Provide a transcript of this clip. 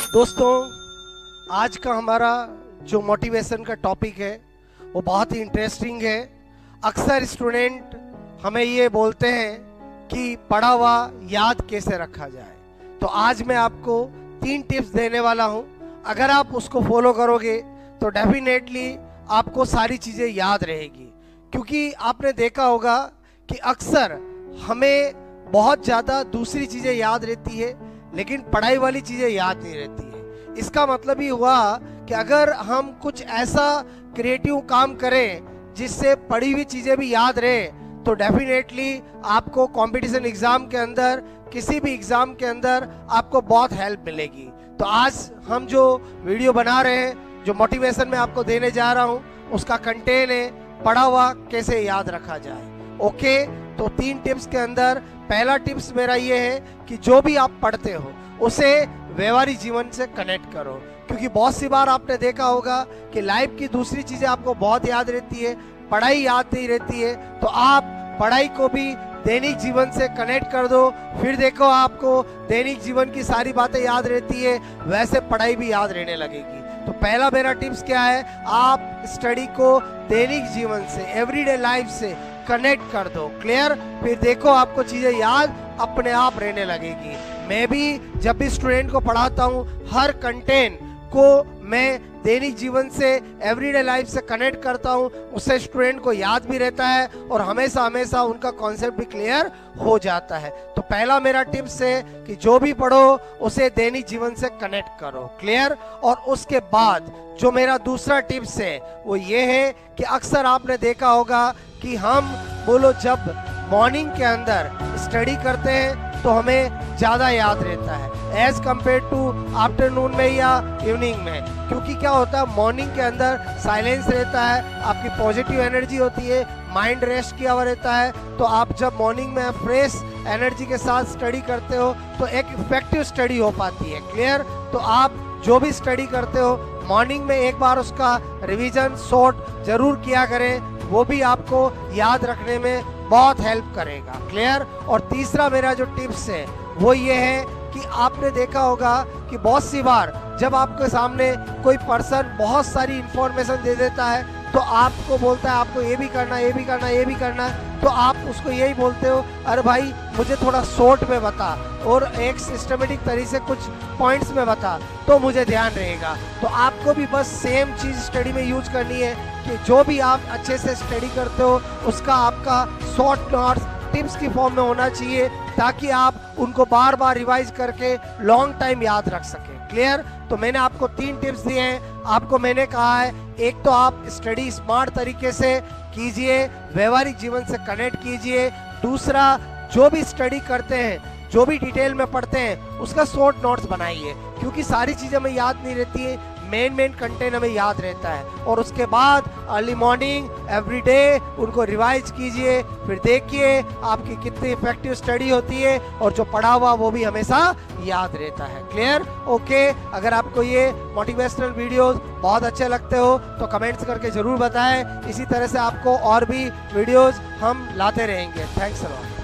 दोस्तों, आज का हमारा जो मोटिवेशन का टॉपिक है वो बहुत ही इंटरेस्टिंग है। अक्सर स्टूडेंट हमें ये बोलते हैं कि पढ़ा हुआ याद कैसे रखा जाए। तो आज मैं आपको 3 टिप्स देने वाला हूँ। अगर आप उसको फॉलो करोगे तो डेफिनेटली आपको सारी चीज़ें याद रहेगी। क्योंकि आपने देखा होगा कि अक्सर हमें बहुत ज़्यादा दूसरी चीज़ें याद रहती है, लेकिन पढ़ाई वाली चीज़ें याद नहीं रहती है। इसका मतलब ही हुआ कि अगर हम कुछ ऐसा क्रिएटिव काम करें जिससे पढ़ी हुई चीज़ें भी याद रहे, तो डेफिनेटली आपको कंपटीशन एग्ज़ाम के अंदर, किसी भी एग्ज़ाम के अंदर आपको बहुत हेल्प मिलेगी। तो आज हम जो वीडियो बना रहे हैं, जो मोटिवेशन मैं आपको देने जा रहा हूँ, उसका कंटेंट है पढ़ा हुआ कैसे याद रखा जाए। ओके, तो 3 टिप्स के अंदर पहला टिप्स मेरा ये है कि जो भी आप पढ़ते हो उसे व्यवहारिक जीवन से कनेक्ट करो। क्योंकि बहुत सी बार आपने देखा होगा कि लाइफ की दूसरी चीज़ें आपको बहुत याद रहती है, पढ़ाई याद नहीं रहती है। तो आप पढ़ाई को भी दैनिक जीवन से कनेक्ट कर दो, फिर देखो आपको दैनिक जीवन की सारी बातें याद रहती है, वैसे पढ़ाई भी याद रहने लगेगी। तो पहला मेरा टिप्स क्या है, आप स्टडी को दैनिक जीवन से, एवरीडे लाइफ से कनेक्ट कर दो। क्लियर? फिर देखो आपको चीज़ें याद अपने आप रहने लगेगी। मैं भी जब भी स्टूडेंट को पढ़ाता हूँ, हर कंटेंट को मैं दैनिक जीवन से, एवरीडे लाइफ से कनेक्ट करता हूँ। उससे स्टूडेंट को याद भी रहता है और हमेशा हमेशा उनका कॉन्सेप्ट भी क्लियर हो जाता है। तो पहला मेरा टिप्स है कि जो भी पढ़ो उसे दैनिक जीवन से कनेक्ट करो। क्लियर? और उसके बाद जो मेरा दूसरा टिप्स है वो ये है कि अक्सर आपने देखा होगा कि हम बोलो जब मॉर्निंग के अंदर स्टडी करते हैं तो हमें ज़्यादा याद रहता है एज कम्पेयर टू आफ्टरनून में या इवनिंग में। क्योंकि क्या होता है, मॉर्निंग के अंदर साइलेंस रहता है, आपकी पॉजिटिव एनर्जी होती है, माइंड रेस्ट किया हुआ रहता है। तो आप जब मॉर्निंग में फ्रेश एनर्जी के साथ स्टडी करते हो तो एक इफेक्टिव स्टडी हो पाती है। क्लियर? तो आप जो भी स्टडी करते हो मॉर्निंग में एक बार उसका रिवीजन शॉर्ट जरूर किया करें, वो भी आपको याद रखने में बहुत हेल्प करेगा। क्लियर? और तीसरा मेरा जो टिप्स है वो ये है कि आपने देखा होगा कि बहुत सी बार जब आपके सामने कोई पर्सन बहुत सारी इंफॉर्मेशन दे देता है तो आपको बोलता है आपको ये भी करना, ये भी करना, ये भी करना है, तो आप उसको यही बोलते हो, अरे भाई मुझे थोड़ा शॉर्ट में बता और एक सिस्टमेटिक तरीके से कुछ पॉइंट्स में बता तो मुझे ध्यान रहेगा। तो आपको भी बस सेम चीज़ स्टडी में यूज करनी है कि जो भी आप अच्छे से स्टडी करते हो उसका आपका शॉर्ट नोट्स टिप्स की फॉर्म में होना चाहिए, ताकि आप उनको बार बार रिवाइज करके लॉन्ग टाइम याद रख सकें। क्लियर? तो मैंने आपको 3 टिप्स दिए हैं। आपको मैंने कहा है, एक तो आप स्टडी स्मार्ट तरीके से कीजिए, व्यवहारिक जीवन से कनेक्ट कीजिए। दूसरा, जो भी स्टडी करते हैं, जो भी डिटेल में पढ़ते हैं, उसका शॉर्ट नोट्स बनाइए, क्योंकि सारी चीज़ें हमें याद नहीं रहती है, मेन कंटेंट हमें याद रहता है। और उसके बाद अर्ली मॉर्निंग एवरीडे उनको रिवाइज कीजिए, फिर देखिए आपकी कितनी इफेक्टिव स्टडी होती है और जो पढ़ा हुआ वो भी हमेशा याद रहता है। क्लियर? ओके, अगर आपको ये मोटिवेशनल वीडियोस बहुत अच्छे लगते हो तो कमेंट्स करके ज़रूर बताएं। इसी तरह से आपको और भी वीडियोस हम लाते रहेंगे। Thanks a lot.